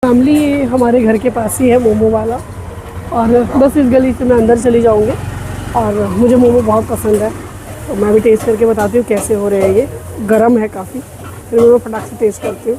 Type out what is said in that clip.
Family ये हमारे घर के पास ही है मोमो वाला, और बस इस गली से मैं अंदर चली जाऊँगी। और मुझे मोमो बहुत पसंद है, तो मैं भी टेस्ट करके बताती हूँ कैसे हो रहे हैं। ये गर्म है काफ़ी, फिर मैं फटाक से टेस्ट करती हूँ।